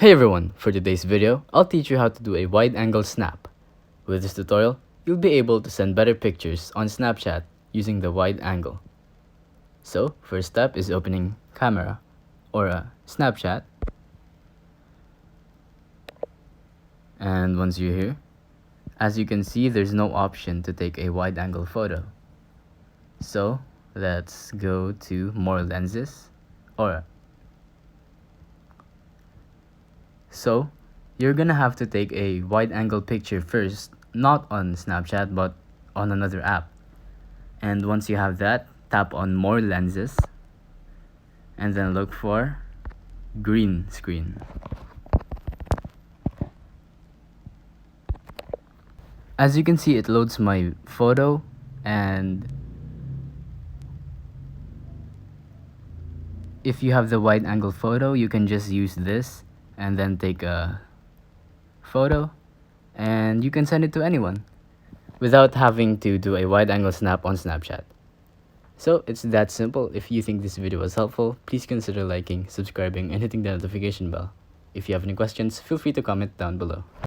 Hey everyone, for today's video, I'll teach you how to do a wide-angle snap. With this tutorial, you'll be able to send better pictures on Snapchat using the wide angle. So, first step is opening camera or a Snapchat. And once you're here, as you can see, there's no option to take a wide-angle photo. So, let's go to more lenses or So, you're gonna have to take a wide-angle picture first, not on Snapchat but on another app. And once you have that, tap on more lenses and then look for green screen. As you can see, it loads my photo, and if you have the wide-angle photo, you can just use this and then take a photo and you can send it to anyone without having to do a wide-angle snap on Snapchat. So it's that simple. If you think this video was helpful, please consider liking, subscribing, and hitting the notification bell. If you have any questions, feel free to comment down below.